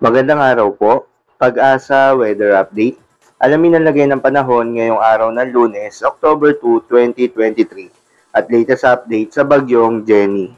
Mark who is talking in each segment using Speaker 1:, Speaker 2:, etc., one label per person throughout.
Speaker 1: Magandang araw po. Pag-asa Weather Update. Alamin ang lagay ng panahon ngayong araw ng Lunes, October 2, 2023 at latest update sa bagyong Jenny.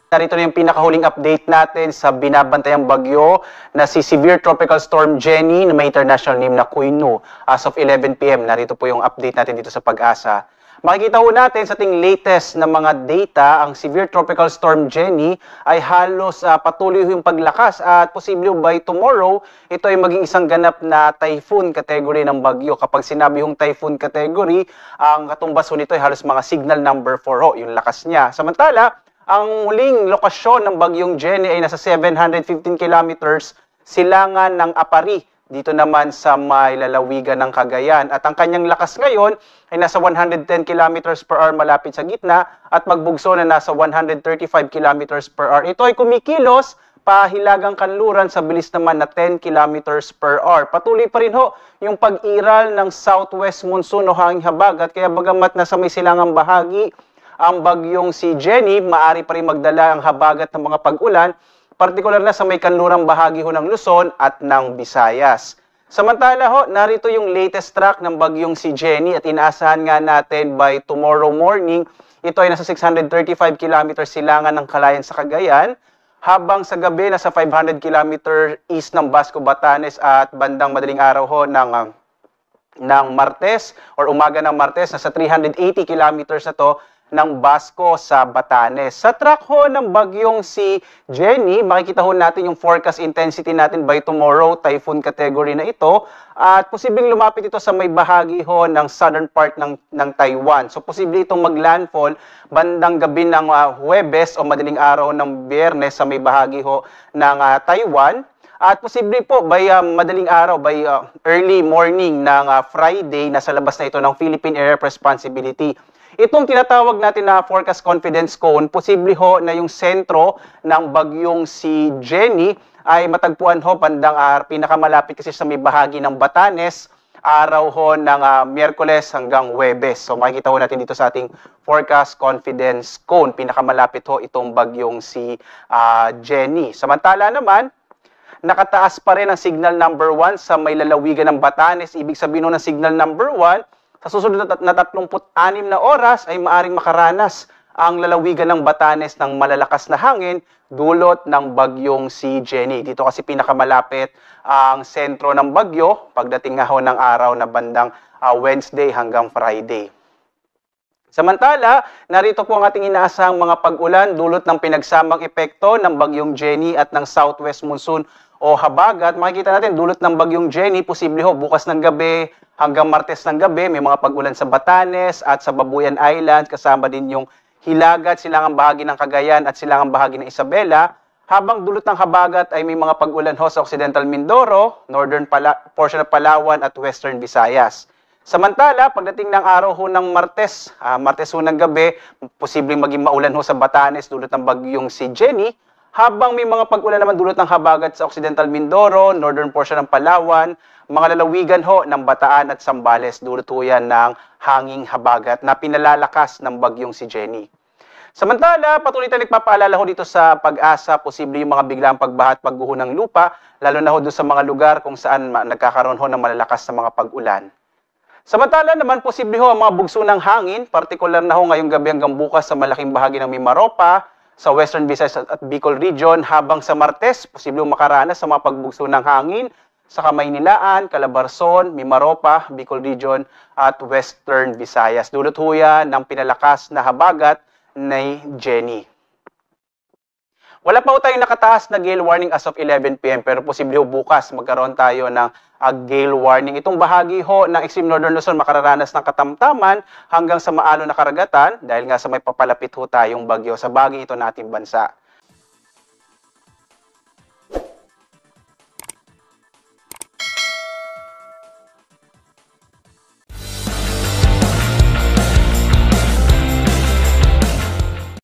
Speaker 2: Narito na yung pinakahuling update natin sa binabantayang bagyo na si Severe Tropical Storm Jenny na may international name na Koinu. As of 11 p.m., narito po yung update natin dito sa Pag-asa. Makikita po natin sa ating latest na mga data, ang Severe Tropical Storm Jenny ay halos patuloy yung paglakas at posible by tomorrow, ito ay maging isang ganap na typhoon category ng bagyo. Kapag sinabi yung typhoon category, ang katumbas nito ay halos mga signal number 4 yung lakas niya. Samantala, ang huling lokasyon ng bagyong Jenny ay nasa 715 kilometers silangan ng Apari. Dito naman sa may lalawigan ng Cagayan. At ang kanyang lakas ngayon ay nasa 110 kilometers per hour malapit sa gitna at magbugso na nasa 135 kilometers per hour. Ito ay kumikilos pahilagang kanluran sa bilis naman na 10 kilometers per hour. Patuloy pa rin ho yung pag-iral ng southwest monsoon o hanging habagat. Kaya bagamat nasa may silangang bahagi, ang bagyong si Jenny, maaari pa rin magdala ang habagat ng mga pag-ulan, partikular na sa may kanlurang bahagi ho ng Luzon at ng Visayas. Samantala ho, narito yung latest track ng bagyong si Jenny at inaasahan nga natin by tomorrow morning, ito ay nasa 635 kilometers silangan ng Calayan sa Cagayan, habang sa gabi nasa 500 kilometers east ng Basco, Batanes at bandang madaling araw ho ng Martes or umaga ng Martes, nasa 380 kilometers na to ng Basco sa Batanes. Sa track ho ng bagyong si Jenny, makikita ho natin yung forecast intensity natin by tomorrow, typhoon category na ito, at posibleng lumapit ito sa may bahagi ho ng southern part ng Taiwan. So posible itong maglandfall bandang gabi ng Huwebes o madaling araw ng Biyernes sa may bahagi ho ng Taiwan. At posible po by madaling araw, by early morning ng Friday, nasa labas na ito ng Philippine Area of Responsibility. Itong tinatawag natin na forecast confidence cone, posible ho na yung sentro ng bagyong si Jenny ay matagpuan ho bandang pinakamalapit kasi sa may bahagi ng Batanes, araw ho ng Miyerkules hanggang Huwebes. So makikita ho natin dito sa ating forecast confidence cone, pinakamalapit ho itong bagyong si Jenny. Samantala naman, nakataas pa rin ang signal number 1 sa may lalawigan ng Batanes. Ibig sabihin ng signal number 1, sa susunod na 36 na oras ay maaring makaranas ang lalawigan ng Batanes ng malalakas na hangin dulot ng bagyong si Jenny. Dito kasi pinakamalapit ang sentro ng bagyo pagdating nga ho ng araw na bandang Wednesday hanggang Friday. Samantala, narito po ang ating inaasahang mga pag-ulan dulot ng pinagsamang epekto ng bagyong Jenny at ng southwest monsoon o habagat. Makikita natin dulot ng bagyong Jenny, posible ho bukas ng gabi hanggang Martes ng gabi, may mga pag-ulan sa Batanes at sa Babuyan Island, kasama din yung Hilagat, silangang bahagi ng Cagayan at silangang bahagi ng Isabela. Habang dulot ng habagat ay may mga pag-ulan ho sa Occidental Mindoro, northern portion ng Palawan at western Visayas. Samantala, pagdating ng araw ho ng Martes, Martes ho ng gabi, posibleng maging maulan ho sa Batanes dulot ng bagyong si Jenny. Habang may mga pag-ulan naman dulot ng habagat sa Occidental Mindoro, northern portion ng Palawan, mga lalawigan ho ng Bataan at Zambales, dulot ho yan ng hanging habagat na pinalalakas ng bagyong si Jenny. Samantala, patuloy tayo nagpapaalala ho dito sa Pag-asa, posible yung mga biglang pagbaha at pagguho ng lupa, lalo na ho doon sa mga lugar kung saan nagkakaroon ho ng malalakas na mga pag-ulan. Samantala naman, posible ho ang mga bugso ng hangin, partikular na ho ngayong gabi hanggang bukas sa malaking bahagi ng Mimaropa, sa Western Visayas at Bicol Region, habang sa Martes, posibleng makaranas sa mga pagbugso ng hangin sa Kamaynilaan, Calabarzon, Mimaropa, Bicol Region at Western Visayas. Dulot ho yan ng pinalakas na habagat ni Jenny. Wala pa ho tayong nakataas na gale warning as of 11 p.m. pero posible ho bukas magkaroon tayo ng gale warning. Itong bahagi ho ng extreme northern Luzon makararanas ng katamtaman hanggang sa maalon na karagatan dahil nga sa may papalapit ho tayong bagyo sa bahagi ito nating bansa.